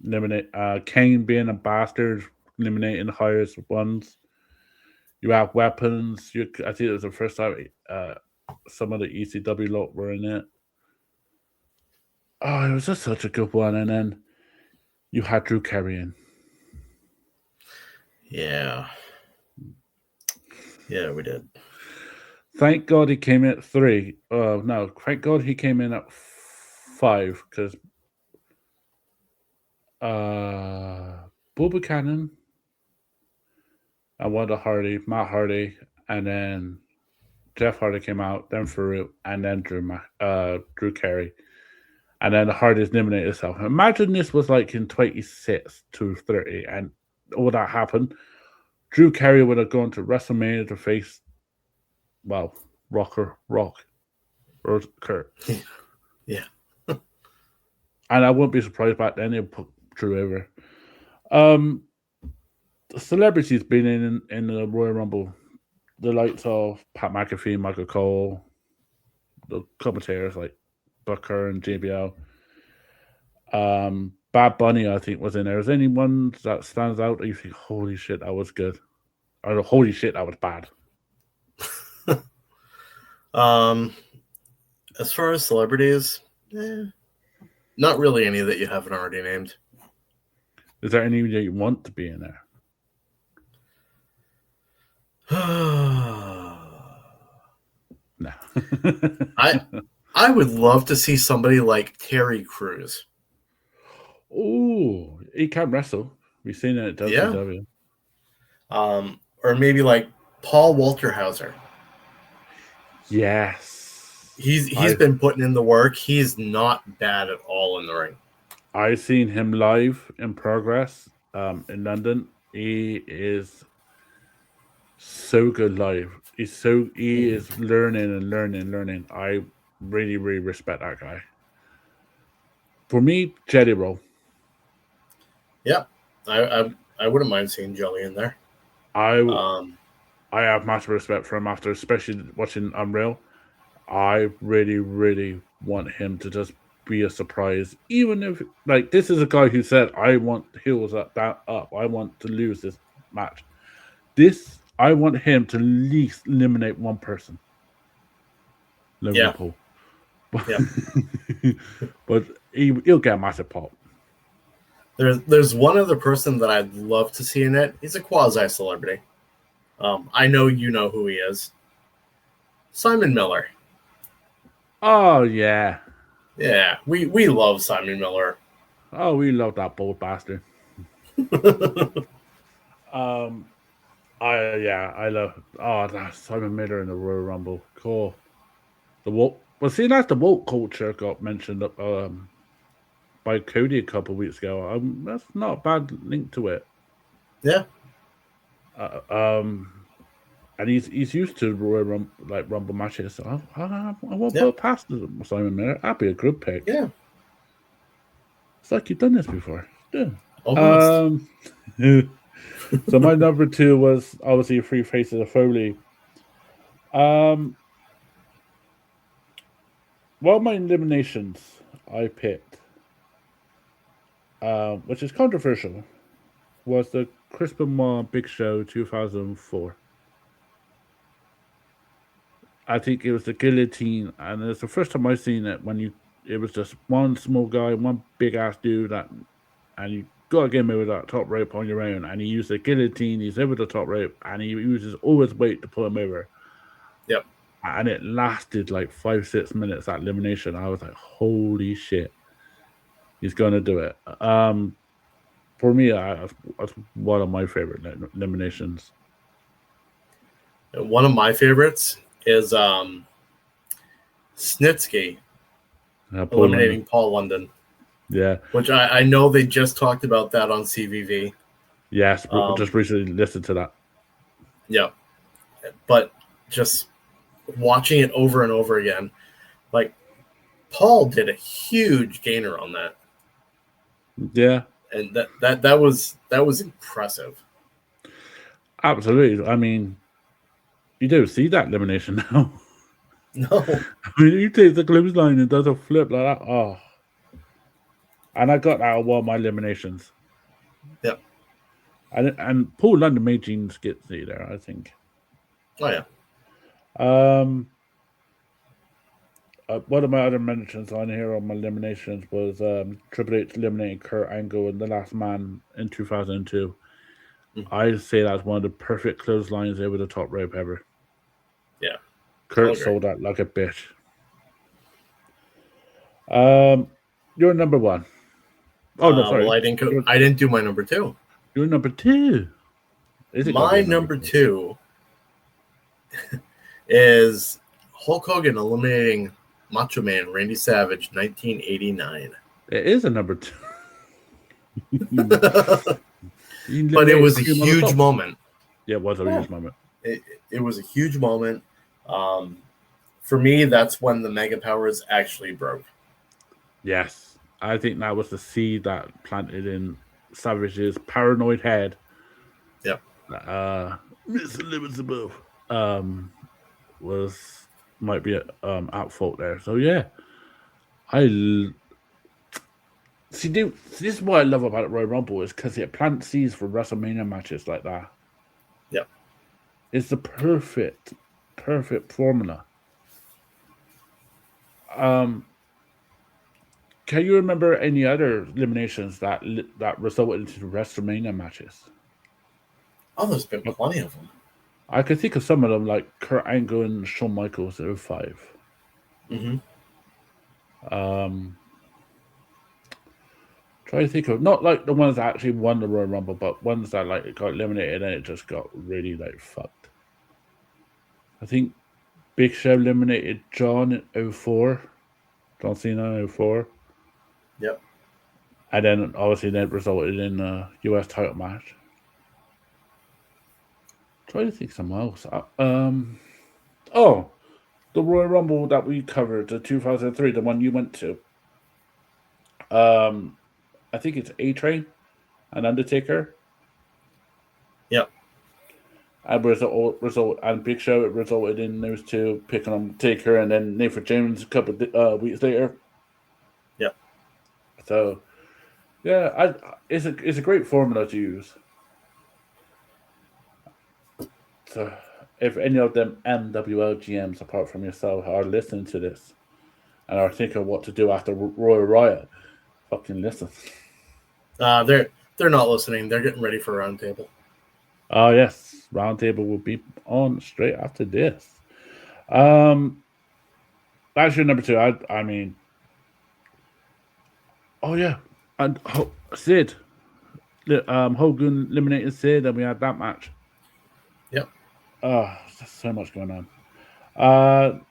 eliminate Kane being a bastard, eliminating the highest ones. You have weapons. I think it was the first time some of the ECW lot were in it. Oh, it was just such a good one. And then you had Drew carrying.
Yeah. Yeah, we did.
Thank God he came in at 3. No, thank God he came in at 5 because Bull Buchanan and Wanda Hardy, Matt Hardy, and then Jeff Hardy came out, then Farouk, and then Drew Carey. And then the Hardys eliminated itself. Imagine this was like in 26 to 30, and all that happened. Drew Carey would have gone to WrestleMania to face, well, Rock, or Kurt.
Yeah.
And I wouldn't be surprised back then they'd put Drew over. The celebrities been in the Royal Rumble. The likes of Pat McAfee, Michael Cole, the commentators like Booker and JBL. Bad Bunny, I think, was in there. Is there anyone that stands out that you think, holy shit, that was good? Or holy shit, that was bad?
As far as celebrities, not really any that you haven't already named.
Is there any that you want to be in there? No.
I would love to see somebody like Terry Crews.
Oh, he can wrestle. We've seen it at WCW.
Or maybe like Paul Walterhauser.
Yes.
He's been putting in the work. He's not bad at all in the ring.
I've seen him live in Progress in London. He is so good live. He is learning and learning. I really, really respect that guy. For me, Jelly Roll.
Yeah, I wouldn't mind seeing Jelly in there.
I have massive respect for him after, especially watching Unreal. I really, really want him to just be a surprise. Even if, like, this is a guy who said, I want heels up. I want to lose this match. I want him to at least eliminate one person. Logan Paul.
Yeah.
But he'll get a massive pop.
There's one other person that I'd love to see in it. He's a quasi-celebrity. I know you know who he is. Simon Miller.
Oh, yeah.
Yeah, we love Simon Miller.
Oh, we love that bold bastard. I love that Simon Miller in the Royal Rumble. Cool. That's the woke culture got mentioned by Cody a couple of weeks ago. That's not a bad link to it.
Yeah.
And he's used to Royal Rumble matches. So I won't put past Simon Miller. That'd be a good pick.
Yeah.
It's like you've done this before. Yeah.
Almost.
So my number 2 was obviously Three Faces of Foley. Well, my eliminations I picked, which is controversial, was the Chris Benoit Big Show 2004. I think it was the guillotine, and it's the first time I've seen it when it was just one small guy, one big ass dude, and you gotta get him over that top rope on your own. And he used the guillotine, he's over the top rope, and he uses all his weight to pull him over.
Yep.
And it lasted like 5-6 minutes, that elimination. I was like, holy shit, he's gonna do it. For me, that's one of my favorite eliminations.
One of my favorites is Snitsky eliminating Paul London.
Yeah.
Which I know they just talked about that on CVV.
Yes, just recently listened to that.
Yeah. But just watching it over and over again, like, Paul did a huge gainer on that.
Yeah.
And that was impressive.
Absolutely. I mean, you don't see that elimination now.
No.
I mean, he takes the clothesline and does a flip like that. Oh. And I got that of one of my eliminations.
Yep.
And Paul London made Gene Skitsy there, I think.
Oh, yeah.
One of my other mentions on here on my eliminations was Triple H eliminating Kurt Angle in The Last Man in 2002. I'd say that's one of the perfect clotheslines over the top rope ever.
Yeah.
Kurt
agree.
sold that like a bitch. You're number one. Oh no, sorry.
Well, I didn't do my number 2.
You're number 2. Is it gonna be
My
a
number 2 is Hulk Hogan eliminating Macho Man Randy Savage, 1989.
It is a number 2.
But it was a huge moment.
Yeah, it was a huge moment.
It was a huge moment. For me, that's when the Mega Powers actually broke.
Yes. I think that was the seed that planted in Savage's paranoid head.
Yep.
Mr. Limits above might be at fault there. So yeah. This is what I love about Royal Rumble is because it plants seeds for WrestleMania matches like that.
Yep.
It's the perfect formula. Can you remember any other eliminations that resulted into WrestleMania matches?
Oh, there's been plenty of them.
I can think of some of them, like Kurt Angle and Shawn Michaels in 05. Try to think of not like the ones that actually won the Royal Rumble, but ones that like got eliminated and it just got really like fucked. I think Big Show eliminated John in 04. John Cena in 04.
Yep.
And then obviously that resulted in a US title match. Try to think something else. Oh, the Royal Rumble that we covered, the 2003, the one you went to. I think it's A-Train and Undertaker.
Yep.
And and Big Show, it resulted in those two picking on Taker and then Nathan James a couple of weeks later.
Yep.
So, yeah, it's a great formula to use. So, if any of them NWL GMs apart from yourself are listening to this and are thinking what to do after Royal Riot, fucking listen.
They're not listening. They're getting ready for a roundtable.
Oh yes, roundtable will be on straight after this. That's your number 2. I mean, oh yeah, and Sid, Hogan eliminated Sid, and we had that match.
Yep.
Oh, there's so much going on.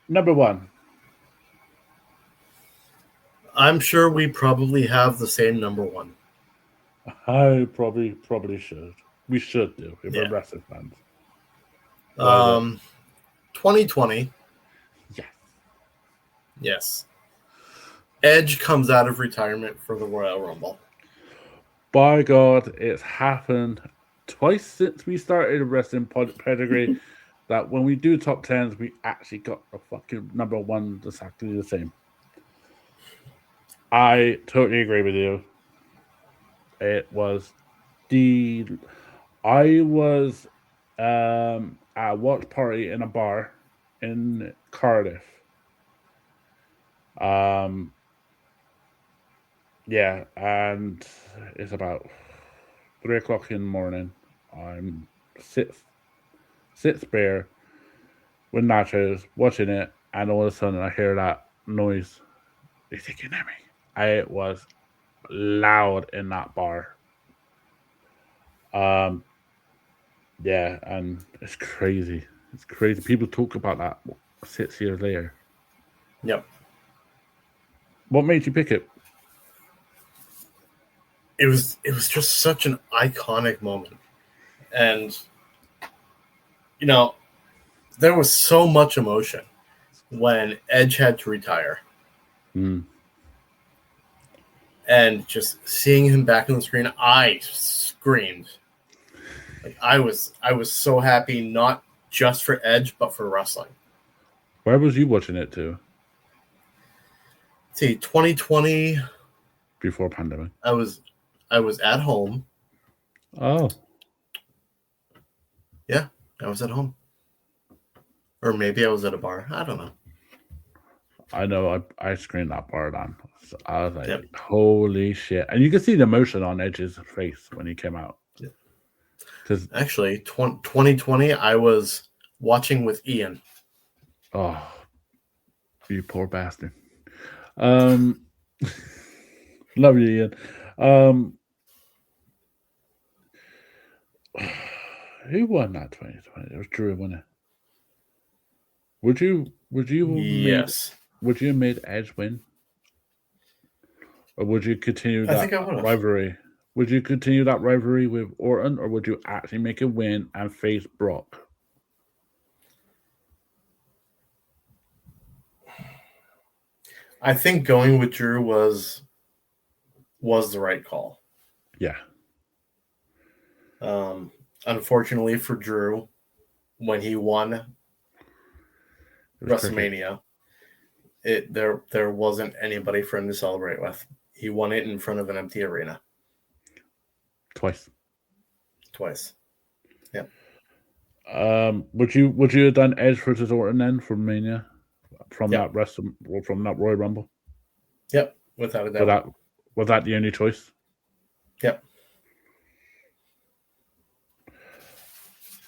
Number 1.
I'm sure we probably have the same number 1.
I probably should. We should do if we're wrestling fans.
2020.
Yes.
Yes. Edge comes out of retirement for the Royal Rumble.
By God, it's happened twice since we started wrestling pedigree that when we do top 10s, we actually got a fucking number 1 exactly the same. I totally agree with you. It was I was at a watch party in a bar in Cardiff. Yeah, and it's about 3:00 in the morning. I'm sits bare with nachos, watching it, and all of a sudden I hear that noise. They think you hear me. It was loud in that bar. Yeah, and it's crazy. It's crazy. People talk about that 6 years later.
Yep.
What made you pick it?
It was just such an iconic moment. And there was so much emotion when Edge had to retire. And just seeing him back on the screen, I screamed. Like I was so happy, not just for Edge, but for wrestling.
Where was you watching it to?
See, 2020.
Before pandemic.
I was at home.
Oh.
Yeah, I was at home. Or maybe I was at a bar. I don't know.
I know I screamed that bar down. So I was like, holy shit. And you can see the emotion on Edge's face when he came out.
Yeah.
Because
Actually, 2020, I was watching with Ian.
oh, you poor bastard. Um, love you, Ian. Who won that 2020? It was Drew, wasn't it? Would you
Yes.
have made Edge win? Or would you continue
I think
that
I would have.
rivalry? Would you continue that rivalry with Orton, or would you actually make a win and face Brock?
I think going with Drew was the right call.
Yeah.
Unfortunately for Drew, when he won WrestleMania, there wasn't anybody for him to celebrate with. He won it in front of an empty arena.
Twice.
Yep.
Would you have done Edge versus Orton then for Mania from
Yep.
from that Royal Rumble?
Yep, without a doubt.
Was that the only choice?
Yep.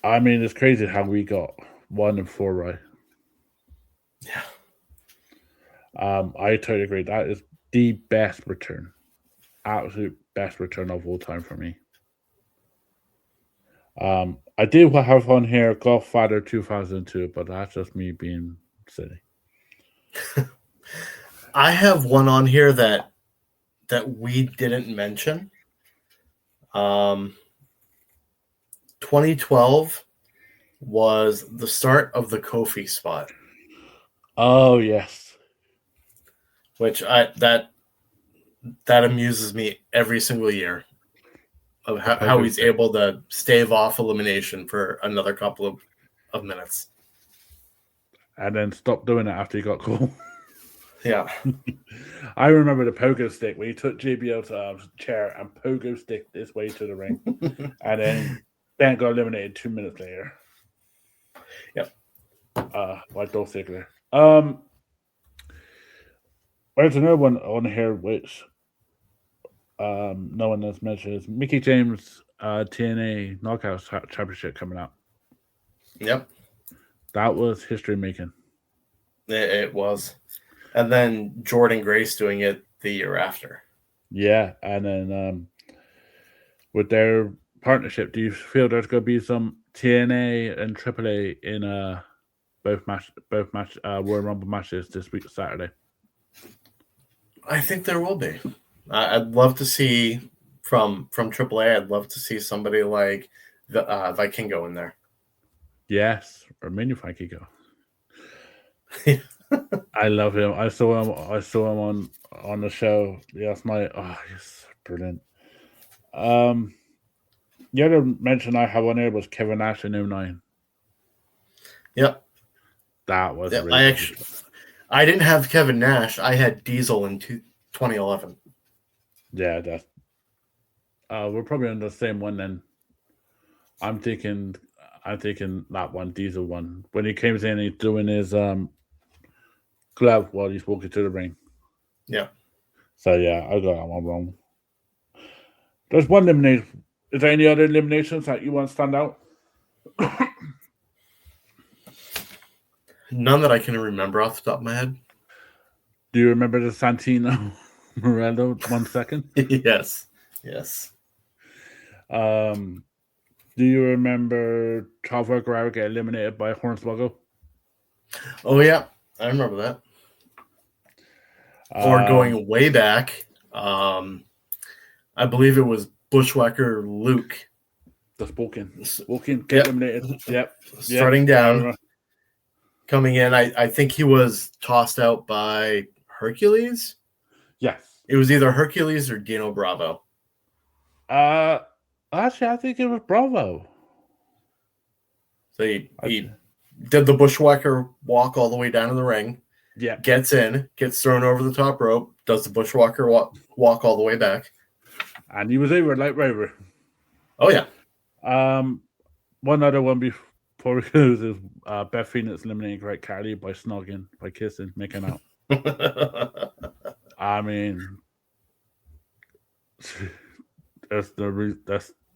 I mean, it's crazy how we got 1 and 4 right.
Yeah.
I totally agree. That is the best return, absolute best return of all time for me. I did have on here Godfather 2002, but that's just me being silly.
I have one on here that we didn't mention. 2012 was the start of the Kofi spot,
Oh yes,
which that amuses me every single year of how he's able to stave off elimination for another couple of minutes.
and then stop doing it after he got caught.
Yeah.
I remember the pogo stick where he took JBL's chair and pogo sticked his way to the ring, and then Ben got eliminated 2 minutes later.
Yep.
By Dolph Ziggler. There's another one on here which no one else mentions. Mickey James TNA Knockouts Championship coming up.
Yep.
That was history making.
It was. And then Jordan Grace doing it the year after.
Yeah, and then with their partnership, do you feel there's going to be some TNA and AAA in both Royal Rumble matches this week Saturday?
I think there will be. I'd love to see from AAA. I'd love to see somebody like the Vikingo in there.
Yes, or Mini Vikingo. I love him. I saw him on the show last night. Oh, he's brilliant. The other mention I have on there was Kevin Nash in 09.
Yep.
That was
really I didn't have Kevin Nash. I had Diesel in 2011.
Yeah, that's we're probably on the same one then. I'm thinking that one, Diesel one. When he came in, he's doing his glove while he's walking to the ring.
Yeah.
So yeah, I got that one wrong. There's one elimination. Is there any other eliminations that you want to stand out?
None that I can remember off the top of my head.
Do you remember the Santino Morello 1 second?
Yes.
Do you remember Chavo Guerrero get eliminated by Hornswoggle?
Oh yeah, I remember that. Or going way back, I believe it was Bushwhacker Luke.
The Spoken get eliminated. Yep.
Starting down. Coming in, I think he was tossed out by Hercules.
Yes.
It was either Hercules or Dino Bravo.
Actually, I think it was Bravo.
So he did the Bushwhacker walk all the way down to the ring.
Yeah.
Gets in, gets thrown over the top rope, does the Bushwhacker walk all the way back.
And he was over like Rover.
Oh, yeah.
One other one before we close is Beth Phoenix eliminating Great Khali by snogging, by kissing, making out. I mean, that's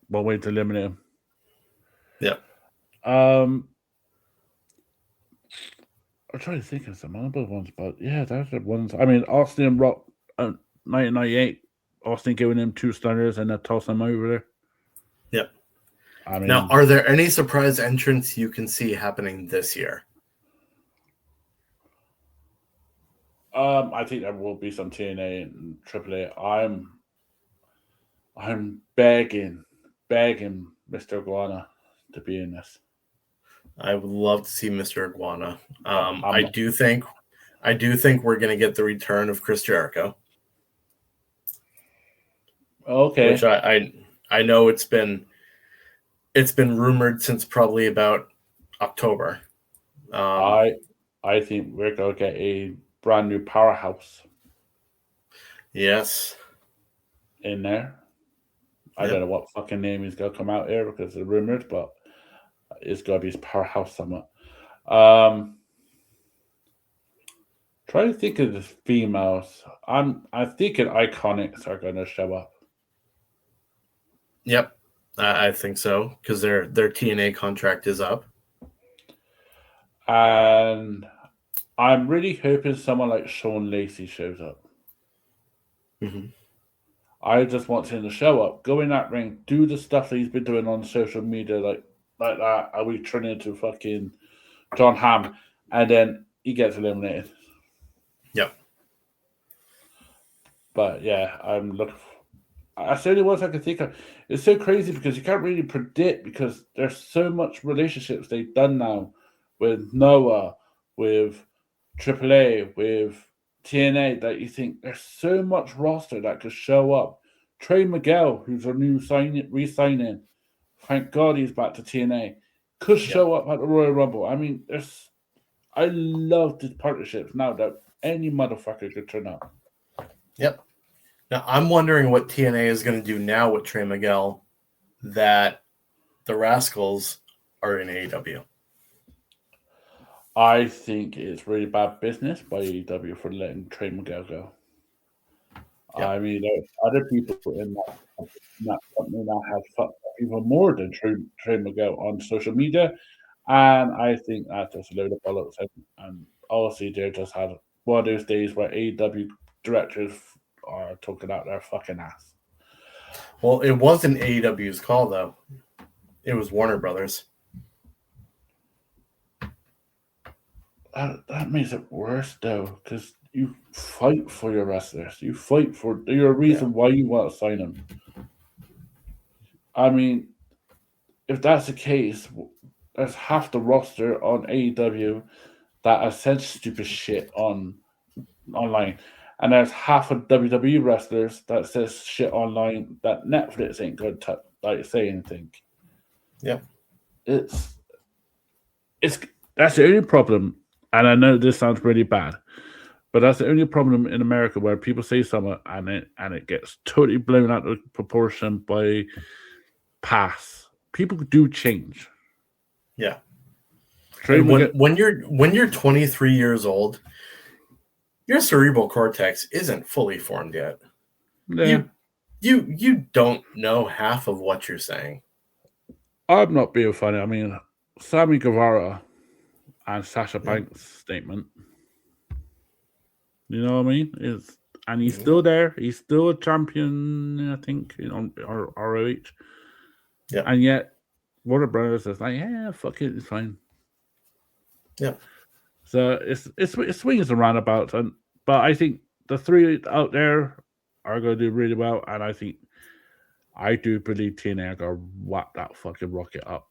one way to eliminate him.
Yeah.
I'm trying to think of some other ones, but yeah, those are ones. I mean, Austin and Rock, 1998. Austin giving him 2 stunners and then tossing him over there.
Yep.
I mean,
Now, are there any surprise entrants you can see happening this year?
I think there will be some TNA and AAA. I'm begging Mr. Iguana to be in this.
I would love to see Mr. Iguana.
I'm
I do think we're going to get the return of Chris Jericho.
okay.
Which I know it's been rumored since probably about October.
I think we're gonna get a brand new powerhouse
Yes.
in there. I don't know what fucking name he's gonna come out here because it's rumored, but it's gonna be his powerhouse somewhat. Trying to think of the females. I'm thinking Iconics are gonna show up.
Yep. I think so because their TNA contract is up.
And I'm really hoping someone like Sean Lacey shows up.
Mm-hmm.
I just want him to show up, go in that ring, do the stuff that he's been doing on social media, like that. Are we turning into fucking John Hamm? And then he gets eliminated.
Yep.
But yeah, I'm looking. That's the only ones I can think of. It's so crazy because you can't really predict because there's so much relationships they've done now with Noah, with AAA, with TNA that you think there's so much roster that could show up. Trey Miguel, who's a new re-signing, thank God he's back to TNA, could show up at the Royal Rumble. I mean, I love these partnerships now that any motherfucker could turn up.
Yep. Now I'm wondering what TNA is going to do now with Trey Miguel that the Rascals are in AEW.
I think it's really bad business by AEW for letting Trey Miguel go. Yep. I mean, there's other people in that company that have fucked up even more than Trey Miguel on social media, and I think that's just a load of bollocks. And obviously, they just had one of those days where AEW directors are talking out their fucking ass.
Well, it wasn't AEW's call though; it was Warner Brothers.
That makes it worse though, because you fight for your wrestlers. You fight for your reason why you want to sign them. I mean, if that's the case, there's half the roster on AEW that has said stupid shit online, and there's half of WWE wrestlers that says shit online that Netflix ain't going to say anything.
Yeah,
it's that's the only problem. And I know this sounds really bad, but that's the only problem in America where people say something and it gets totally blown out of proportion by pass. People do change.
Yeah. And when you're 23 years old, your cerebral cortex isn't fully formed yet.
Yeah.
You don't know half of what you're saying.
I'm not being funny. I mean, Sammy Guevara and Sasha Banks' statement. You know what I mean? And he's still there. He's still a champion, I think, on ROH.
Yeah.
And yet, Warner Brothers is like, yeah, fuck it, it's fine.
Yeah.
So it swings and roundabouts, but I think the three out there are going to do really well, and I do believe TNA are going to whack that fucking rocket up,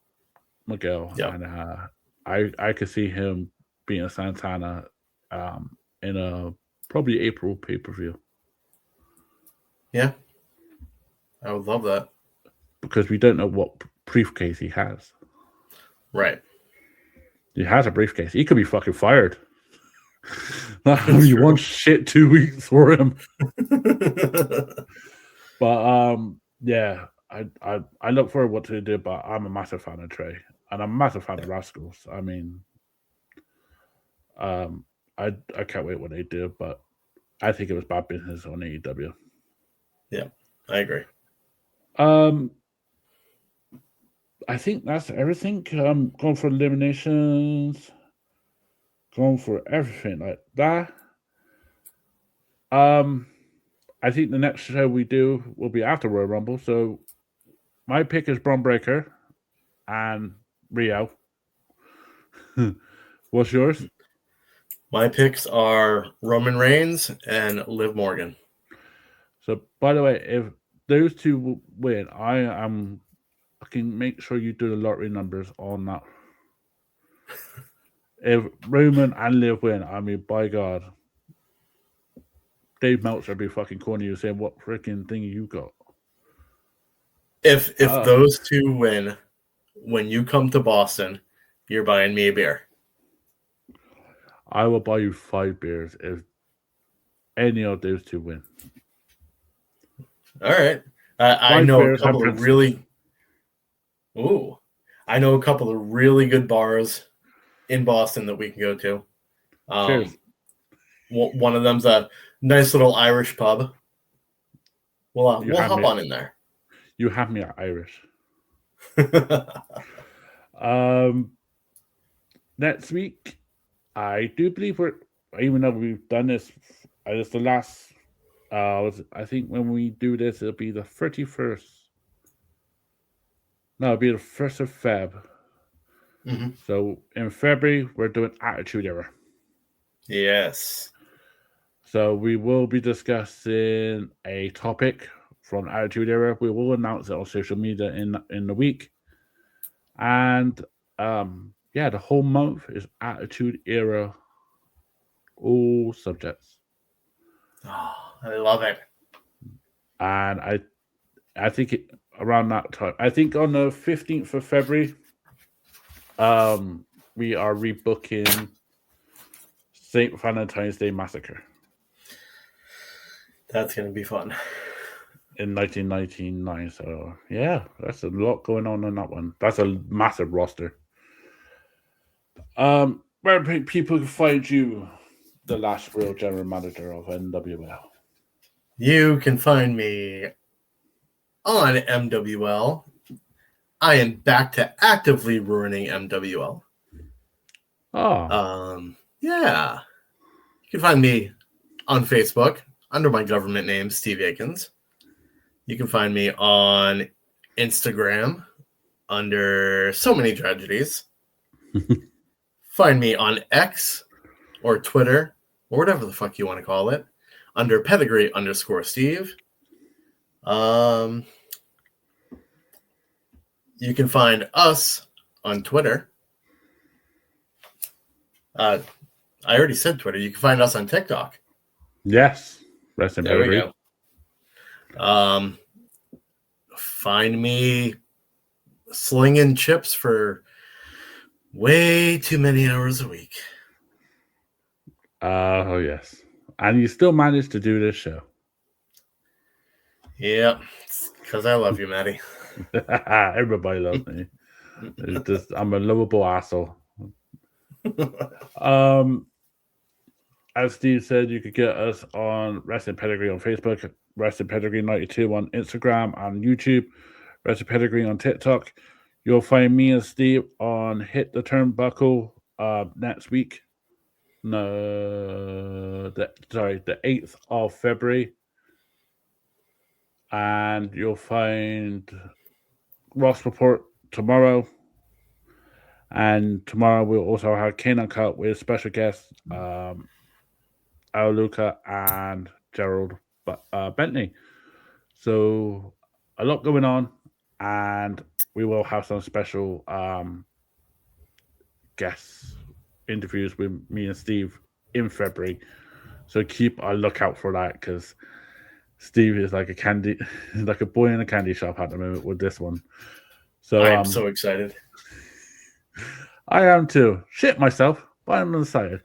Miguel, and I could see him being a Santana in a probably April pay-per-view.
Yeah, I would love that
because we don't know what briefcase he has.
Right.
He has a briefcase. He could be fucking fired. Not gonna be one shit 2 weeks for him. But yeah, I look forward to what to do. But I'm a massive fan of Trey, and I'm a massive fan of Rascals. I mean, I can't wait what they do, but I think it was bad business on AEW.
Yeah, I agree.
I think that's everything. Going for eliminations, going for everything like that. I think the next show we do will be after Royal Rumble. So my pick is Braun Breaker and Rio. What's yours?
My picks are Roman Reigns and Liv Morgan.
So, by the way, if those two win, I can make sure you do the lottery numbers on that. If Roman and Liv win, I mean, by God, Dave Meltzer be fucking calling you saying, "What freaking thing you got?"
If those two win, when you come to Boston, you're buying me a beer.
I will buy you 5 beers if any of those two win.
All right. I
5
know a
beers,
couple of really. Ooh, I know a couple of really good bars in Boston that we can go to.
Cheers.
One of them's a nice little Irish pub. We'll hop on in there.
You have me at Irish. Next week, I do believe even though we've done this, it's the last. I think when we do this, it'll be the 31st. No, it'll be the 1st of Feb.
Mm-hmm.
So in February, we're doing Attitude Era.
Yes.
So we will be discussing a topic from Attitude Era. We will announce it on social media in the week. And the whole month is Attitude Era, all subjects.
Oh, I love it.
And I think around that time, I think on the 15th of February, we are rebooking St. Valentine's Day Massacre.
That's going to be fun.
In 1999. So, yeah, that's a lot going on in that one. That's a massive roster. Where people can find you, the last real general manager of NWL?
You can find me on MWL. I am back to actively ruining MWL.
Oh.
Yeah. You can find me on Facebook under my government name, Steve Akins. You can find me on Instagram under So Many Tragedies. Find me on X or Twitter or whatever the fuck you want to call it under pedigree_Steve. You can find us on Twitter. I already said Twitter. You can find us on TikTok.
Yes. Rest in pedigree.
There we go. Find me slinging chips for way too many hours a week.
Oh, yes. And you still managed to do this show.
Yeah, because I love you, Maddie.
Everybody loves me. I'm a lovable asshole. As Steve said, you could get us on Wrestling Pedigree on Facebook, Wrestling Pedigree 92 on Instagram and YouTube, Wrestling Pedigree on TikTok. You'll find me and Steve on Hit the Turnbuckle next week. The 8th of February. And you'll find Ross Report tomorrow. And tomorrow we'll also have Kane Uncut with special guests Al Luca and Gerald Bentley. So a lot going on, and we will have some special guests interviews with me and Steve in February. So keep a lookout for that, because Steve is like a boy in a candy shop at the moment with this one. So
I'm so excited.
I am too. Shit myself, but I'm excited.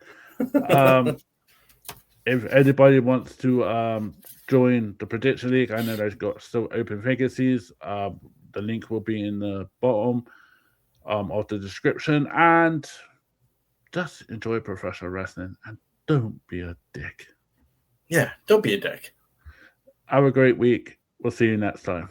If anybody wants to join the Prediction League, I know they've got still open vacancies. The link will be in the bottom of the description. And just enjoy professional wrestling and don't be a dick.
Yeah, don't be a dick.
Have a great week. We'll see you next time.